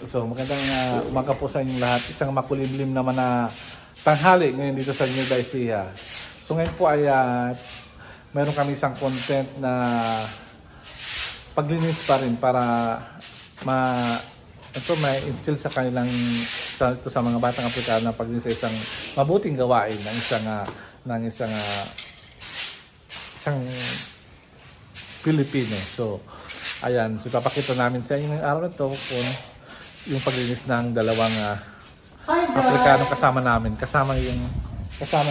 So magandang umaga po sa inyong lahat. Isang makulimlim naman na tanghali ngayon dito sa Nueva Ecija. So ngayon po ay meron kami isang content na paglinis pa rin para ma-instill sa kanilang sa mga batang Aprikano na paglinis sa isang mabuting gawain ng isang Pilipino. So ayan, so papakita namin sa inyo ngayong araw na ito kung yung paglinis ng dalawang Aprikano kasama namin. Kasama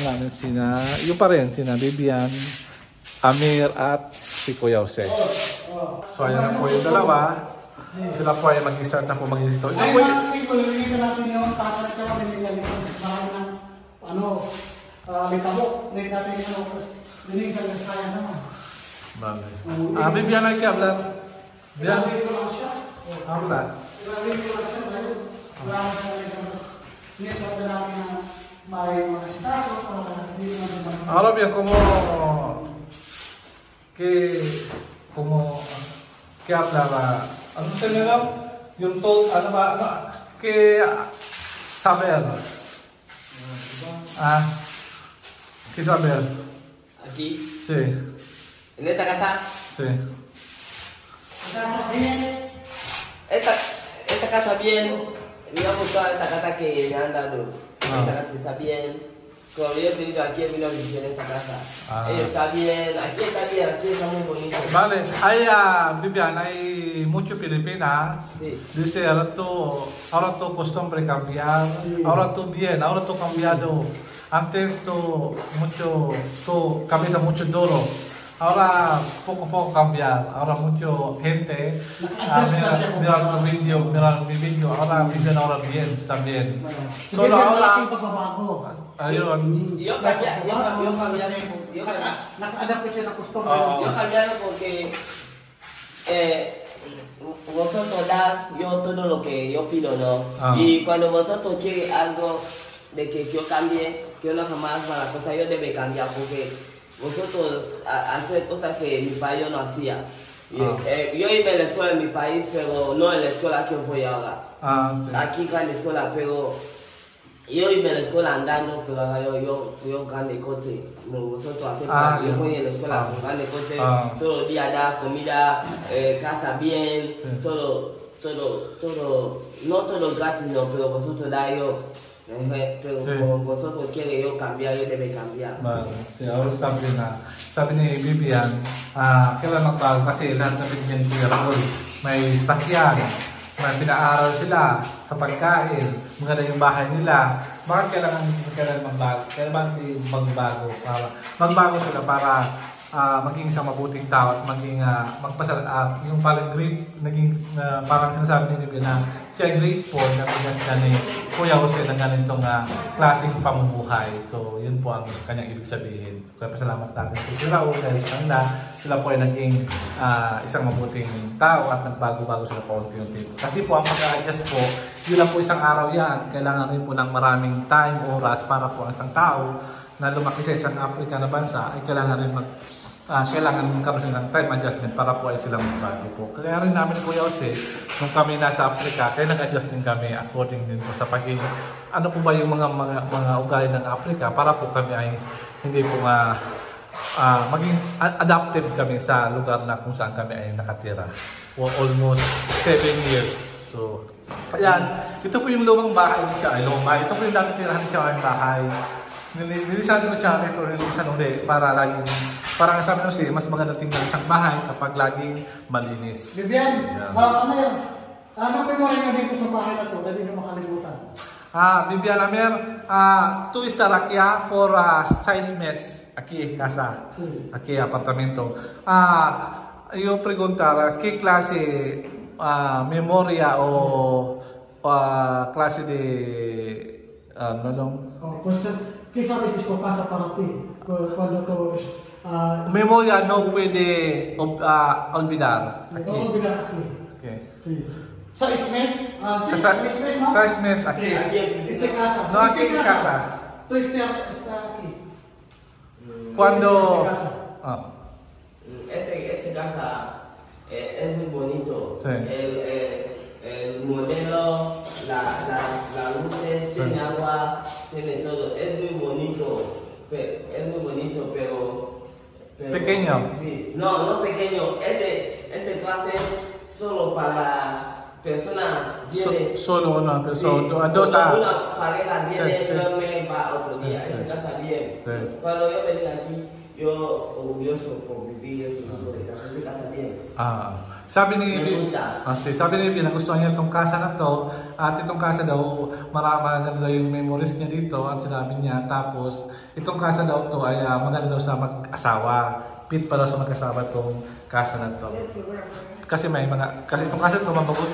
namin sina Bibian, Amir at si Kuya Jose. So ayan na po yung dalawa. Sila po ay mag-start na po mag-linis ito. Ay, pag-linis natin yung tapos na kami litabok. Linis natin yung linis ang nasaya naman. Bibian ay kablan. Bibian. Hablan. Ahora bien, ¿qué hablaba? Ano tenemos? Yung todo, ¿qué saber? ¿Qué saber? Aquí. Sí. En esta casa. Sí. Esta casa bien, me ha gustado esta casa que me han dado. Esta casa está bien. Como yo he tenido aquí en mi en esta casa. Está bien, aquí está muy bonito. Vale, Vivian, hay mucho Filipinas. Sí. Dice, ahora tu costumbre cambiar. Sí. Ahora tú cambiado. Antes tu camisa mucho duro. Ahora poco a poco cambiar, ahora mucho gente mira mi video, ahora viven ahora bien, están bien. Solo ahora ayun. Yo cambiado porque vosotros da yo todo lo que yo pido, ¿no? Y cuando vosotros quieren algo de que yo cambie, que yo jamás para la cosa yo debe cambiar porque vosotros hacen cosas que en mi país yo no hacía. Yo iba a la escuela en mi país, pero no en la escuela que yo voy ahora. Sí. Aquí en la escuela, pero yo iba a la escuela andando, pero ahora yo grande coche. Vosotros hacen yo voy en la escuela con grande coche, todos los días da comida, casa bien, sí. todo, no todo gratis, no, pero vosotros da yo. Pero sí. Como vosotros quieren yo cambiar, yo debe cambiar. Vale, sí, ahora sabi ni Bibian, kailan magbago kasi lahat na binigyan ko yung may sakyan, may pinaaral sila sa pagkain, maganda yung bahay nila. Bakit kailangan magbago? Kailangan magbago? Magbago sila para maging isang mabuting tao at maging yung parang naging parang sinasabi ni Bibian na siya grateful na bigyan ni Kuya Jose ng ganitong klaseng pamumuhay. So yun po ang kanyang ibig sabihin. Kaya pasalamat natin po sila dahil sa kanila sila po ay naging isang mabuting tao at nagbago-bago sila po unti-unti. Kasi po ang pag-a-adjust po, yun lang po isang araw yan. Kailangan rin po ng maraming time, oras para po ang isang tao na lumaki sa isang Africa na bansa ay kailangan rin kailangan magkaroon ng time adjustment para po ay silang magbago po. Kaya rin namin Kuya Jose, nung kami nasa Africa, kaya nag-adjust din kami according din po sa pagiging ano po ba yung mga ugali ng Africa para po kami ay hindi po maging adaptive kami sa lugar na kung saan kami ay nakatira for almost 7 years. So, ayan, ito po yung lumang bahay ni Chai. Ito po yung dati tirahan ni Chai bahay. Nilisan ko siya pero nilisan ulit para laging parang sabi ko siya mas maganda tingnan isang bahay kapag laging malinis. Bibian, Amir, anong memory mo dito sa bahay na to? Dali nyo makalimutan. Bibian, Amir, tú estar aquí por 6 meses aquí casa, aquí apartamento. Yo preguntar, ¿qué clase memoria o clase de ¿qué sabes esto casa para ti? Cuando tú memoria no puede olvidar. Aquí. No olvidar aquí. Okay. Sí. 6 meses. 6 meses aquí. Este casa. No aquí en casa. Tú está aquí. Cuando ese casa es muy bonito. Sí. El modelo tiene agua, tiene todo. Es muy bonito, pero pequeño. Sí, no pequeño. Ese clase solo para personas. Solo una persona. Sí, Dos una pareja viene, sí. duerme, va a otro día. Ese casa bien. Sí. Cuando yo venía aquí, yo orgulloso por vivir ese tipo de casa. Mi casa bien. Sabi ni sabi ni Bibi, nagustuhan niya itong kasa na to at itong kasa daw maganda yung memories niya dito at sinabi niya. Tapos itong kasa daw to ay maganda daw sa mag-asawa, fit pa daw sa mag-asawa itong kasa na to kasi itong kasa to mabagot,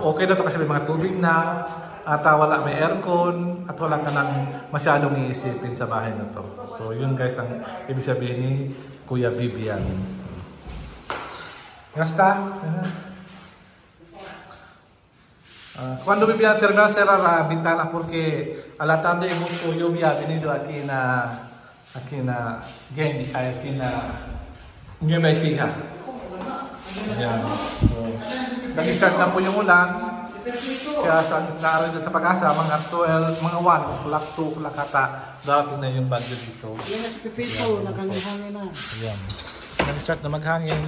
okay daw to kasi may mga tubig na at wala, may aircon at wala ka nang masyadong iisipin sa bahay na to. So yun guys ang ibig sabihin ni Kuya Bibian. Ya está. Cuando vivía a terminar cerrar la ventana porque a la tarde mucho lluvia ha venido aquí na Nueva Ecija. Ayan. So, nag-start na po yung ulan. Kaya sa pag-asa, mga 12, mga 1 o'clock, 2 o'clock kata, darating na yung bagyo dito. Yan na si Pipito, naghangin na. Ayan. Nag-start na maghangin.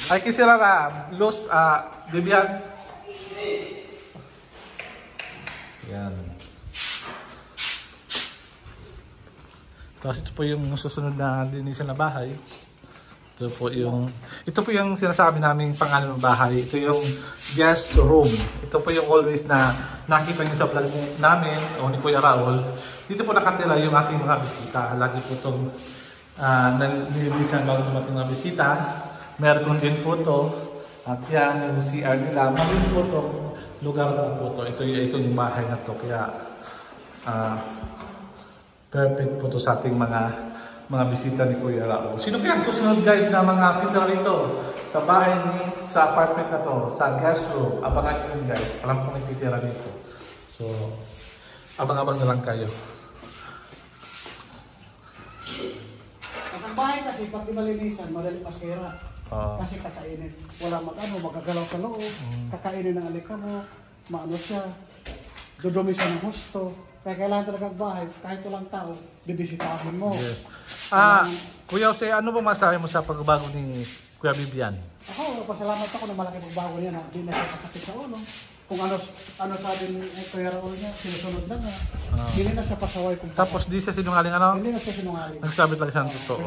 Hay que cerrar los Bibian. Yan. Tapos ito po yung susunod na linisan na bahay. Ito po yung sinasabi naming pangalan ng bahay. Ito yung guest room. Ito po yung always na nakita nyo sa vlog namin o ni Kuya Raul. Dito po nakatira yung ating mga bisita. Lagi po itong nililisan bago dumating mga bisita. Meron din po ito. At yan yung CR nila. Maliit po ito. Lugar na po ito. Ito yung bahay na ito. Kaya perfect po ito sa ating mga bisita ni Kuya Raul. Sino kaya ang susunod guys na mga titira rito sa bahay sa apartment na to, sa guest room? Abangan nyo yun guys. Alam kong titira dito. So, abang-abang na lang kayo. Ang bahay kasi pag imalinisan, madali masira. Kasi kakainin. Wala magagalaw sa loob. Kakainin ng alikamo, maano siya, dudumi siya ng husto. Kaya kailangan talaga bahay, kahit walang tao, bibisitahin mo. Yes. Kuya Jose, ano ba masahe mo sa pagbabago ni Kuya Bibian? Ako, pasalamat ako na malaki pagbago niya na hindi na siya kasakit sa ulo. Kung ano sabi ni Kuya Raul niya, sinusunod na nga. Hindi na siya pasaway. Tapos di siya sinungaling ano? Hindi na siya sinungaling. Nagsabi talaga siya ng totoo.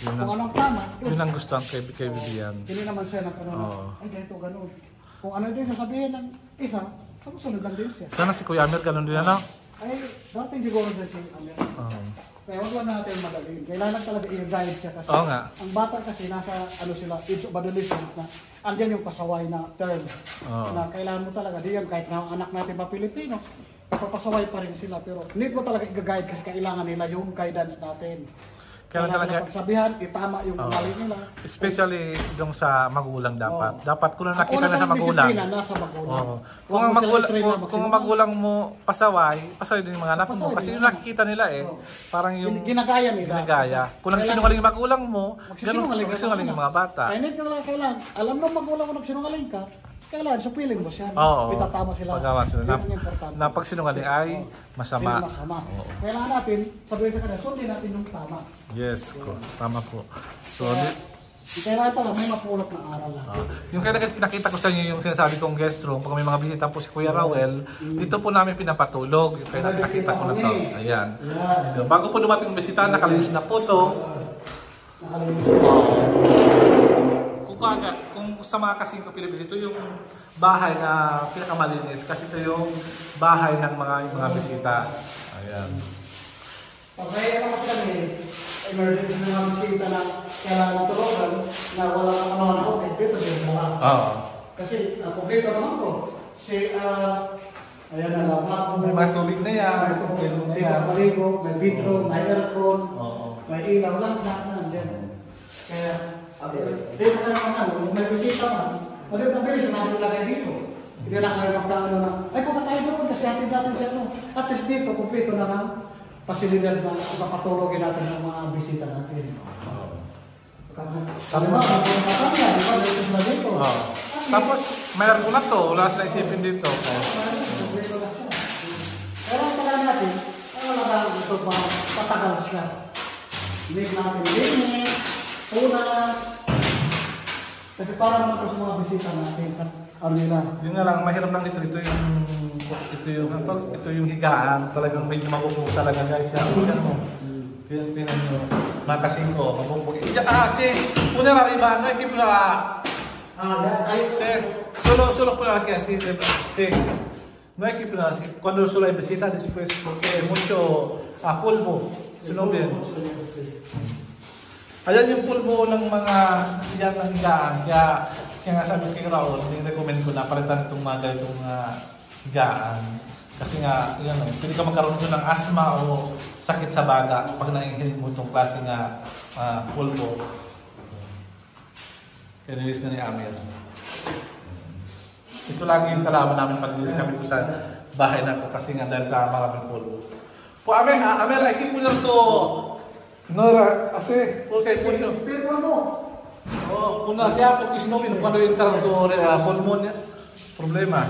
Kung anong tama, yun ang gusto kay Bibian. hindi naman siya ay ganito, gano'n. Kung ano din sasabihin ng isa, tapos sunod lang din siya. Sana si Kuya Amir ganun din ano? Ay, dating siguro din si Amir. Kaya huwag lang natin madalhin. Kailangan talaga i-guide siya kasi ang bata kasi nasa sila, age of adolescence na andyan yung pasaway na term. Na kailangan mo talaga, diyan kahit na ang anak natin pa Pilipino, papasaway pa rin sila. Pero need mo talaga i-guide kasi kailangan nila yung guidance natin. Kaya talaga pagsabihan, itama yung mali nila. Especially dong sa magulang dapat. Dapat kung nakita na sa magulang. Nasa magulang. Kung ang magulang mo pasaway din yung mga anak mo. Kasi yung nakikita nila parang yung ginagaya nila. Kung nagsinungaling yung magulang mo, magsinungaling yung mga bata. Kaya kailangan, alam ng magulang mo nagsinungaling ka, kailangan supiling mo siya. Itatama sila. Na pag sinungaling ay masama. Kailangan natin, sabihin sa kanila, sundin natin yung tama. Yes, tama po. So, kailangan pala may mapulot na aral lang. Yung kaya pinakita ko sa inyo yung sinasabi kong guest room, pag may mga bisita po si Kuya Raul, dito po namin pinapatulog. Yung kaya nakita ko na to. Ayan. So, bago po dumating yung bisita, nakalinis na po to. Kung sa mga kasing ko Pilipinas, ito yung bahay na pinakamalinis kasi ito yung bahay ng mga bisita. Ayan. Pag may kami, emergency na mga bisita na kailangan tulogan na wala kang ano ako, dito din naman. Kasi dito naman ko, ayan na lang. May mga tubig na yan. May maligo, may bedroom, may aircon, may ilaw lang na dyan. Kaya, hindi mo naman may bisita man. Mabilis na namin lagay dito. Hindi na kami magkaano na, ay punta tayo doon kasi atin natin siya. At least dito, kumpleto na lang. Pasilidad na ipapatulogin natin ng mga bisita natin. Kami mga kami, di ba? Dito na dito. Tapos, mayroon ko na to. Wala sila isipin dito. Pero ang tagal natin, wala ba ito pa patagal siya. Hindi natin linis, punas. Kasi para naman ito sa mga bisita natin. Ano nila? Yun nga lang, mahirap lang dito. Ito yung higaan. Talagang medyo mabubuo talaga guys. Yan mo. Tinan nyo. Makasingko. Mabubuo. Una lang iba. No, ekip na lang. Solo por aquí así, sí. No hay que poner así. Cuando solo hay visita después porque hay mucho polvo, sino bien. Ayan yung pulbo ng mga yan ng higaan. Kaya nga sabi ko kay Raul, recommend ko na palitan itong mga ganitong higaan. Kasi nga, yan o, pwede ka magkaroon doon ng asma o sakit sa baga pag naihinig mo itong klase nga pulbo. Kaya nilis na ni Amir. Ito lagi yung kalaban namin pag-nilis kami ito sa bahay na ito kasi nga dahil sa maraming polvo. Po Amir, hay que poner to. Nora, así, porque mucho. Oh, una siya porque si no cuando entrar to pulmonya, problema.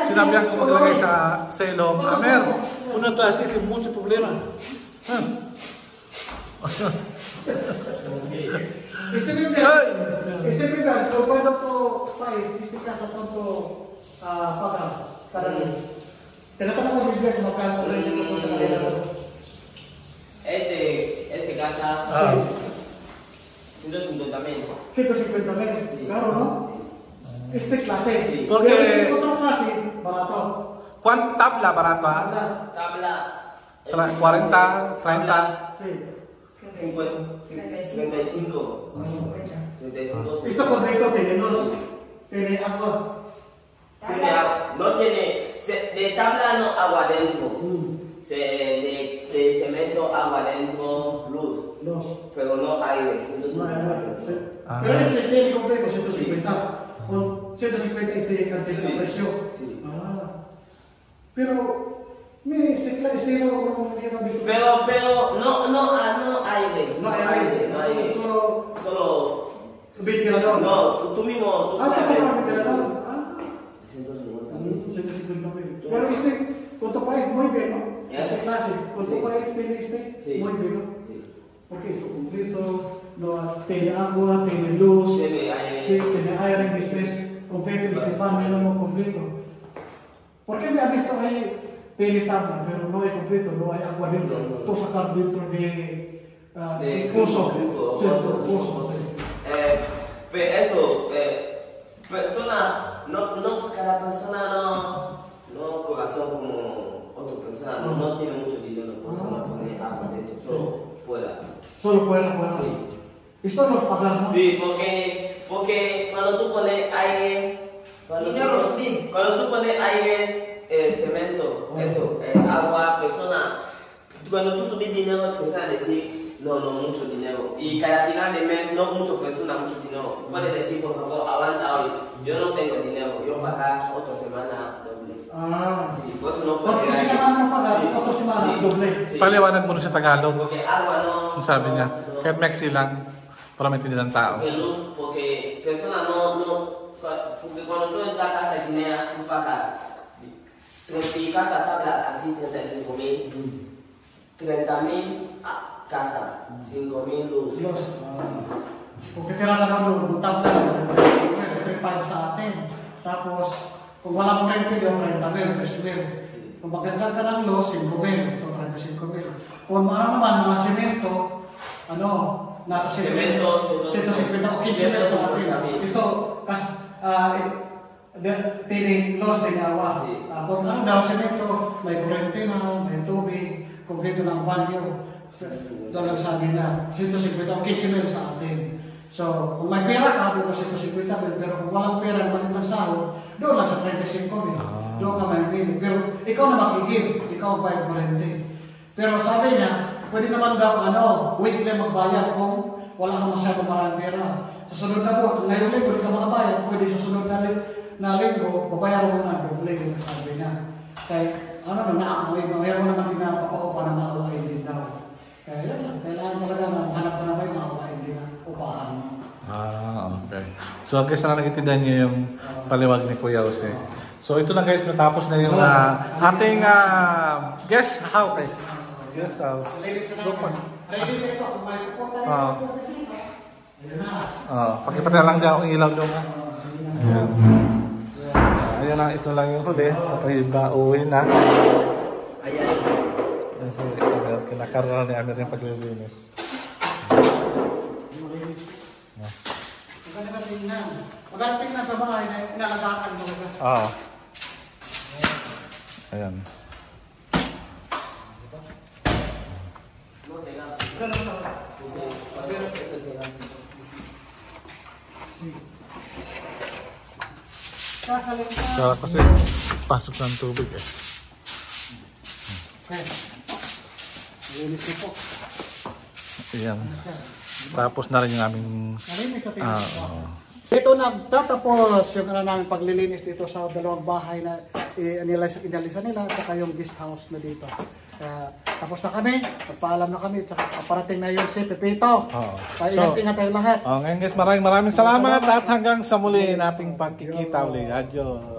Sinabihan ko maglagay sa ilong. Amir, una to así, sin mucho problema. Este bimbian, cuando po país, este caso cuánto paga cada mes. Tinatanong mo bimbian kung magkano rin ito sa kanila. Este casa, 150,000. 150,000, claro, ¿no? Este clase. Sí. Porque este otro clase, barato. ¿Cuánto tabla barato? Tabla. 40, 30. Sí. 35. 35. Esto completo tiene agua. No tiene, de tabla no agua dentro. De cemento agua dentro, luz. Pero no aire. Pero este tiene completo 150. Con 150 este cantidad de presión. Sí. Pero mire, este no hubiera visto. Pero no aire. No aire. Solo ventilador. No, tú mismo. Tú compras ventilador. 150,000. 150,000. Pero con tu país muy bien, ¿no? Este clase, con tu país tiene sí. Muy bien, ¿no? Sí. Porque es completo, no tiene agua, tiene luz, Tiene aire. Sí, tiene aire, después completo, este panel completo. ¿Por qué me has visto ahí? Tiene tabla, pero no hay completo, no hay agua dentro. Tú sacas dentro de pozo. Eso, persona, no, cada persona no corazón como otra persona, no tiene mucho dinero, no pone agua dentro, solo fuera. Solo fuera. Sí. Esto nos paga, ¿no? Sí, porque cuando tú pones aire, cuando tú pones aire, cemento, eso, agua, persona, cuando tú subes dinero, persona decir, no, mucho dinero. Y cada final de mes, no mucho persona, mucho dinero. Puedes decir, por favor, aguanta hoy, yo no tengo dinero, yo pagar otra semana doble. Sí, pues no puedes. Porque si semana no pagar, otra semana doble. Sí. Paliwanag mo sa Tagalog. Porque agua no. Ang sabi niya, kahit Mexi lang, para maintindihan ng tao. Porque persona no, porque cuando tú entras a casa de dinero, tú pagas. 30 casa tabla así 35,000, 30,000 casa, 5,000 luz. Kung kitira ka ng tabla, 35 sa atin. Tapos, kung walang kurente, yung 30,000, 3,000. Kung magandang ka ng luz, 5,000, so 35,000. Kung maano naman, mga semento, nasa 150 o 15,000 sa atin. Ito, tining loss din awa. Kung daw semento, may kurente na, may tubig, kompleto ng banyo. Doon lang sabi na, 150 o 15,000 sa atin. So, kung may pera ka, doon ka 150,000. Pero kung walang pera, malit ng sahod, doon lang sa 35,000. Doon ka may pili. Pero ikaw na mag-igib, ikaw ba yung kurente. Pero sabi niya, pwede naman daw, weekly magbayad kung wala ka masyadong maraming pera. Sa sunod na buwan, ngayon linggo, hindi ka makabayad, pwede sa sunod na linggo, babayaran mo na doble yung sabi niya. Kaya, mayroon mo naman din na papaupa na maawain din daw. Kaya yan lang, kailangan talaga na hanap ko na may maawain din na upahan mo. Okay. So guys, na nakitindihan niyo yung paliwag ni Kuya Jose. So ito na guys, natapos na yung ating guest house. Guest house. Pakita na lang dyan ang ilaw doon. Ayan na, ito lang yung huli. At ay uuwi na. Ayan. So, kinakaroon ni Amir yung paglilinis. Maganda tingnan sa bahay na inalagaan mo. Oo. Ayan. Kaya kasi pasok ng tubig eh. Ayan. Tapos na rin yung aming dito nagtatapos yung namin paglilinis dito sa dalawang bahay na inalisan nila at saka yung guest house na dito. Tapos na kami, magpaalam na kami, at parating na yung si Pepito. Kaya ingat tayo lahat. Ngayon guys, maraming salamat at hanggang sa muli nating pagkikita ulit. Adios.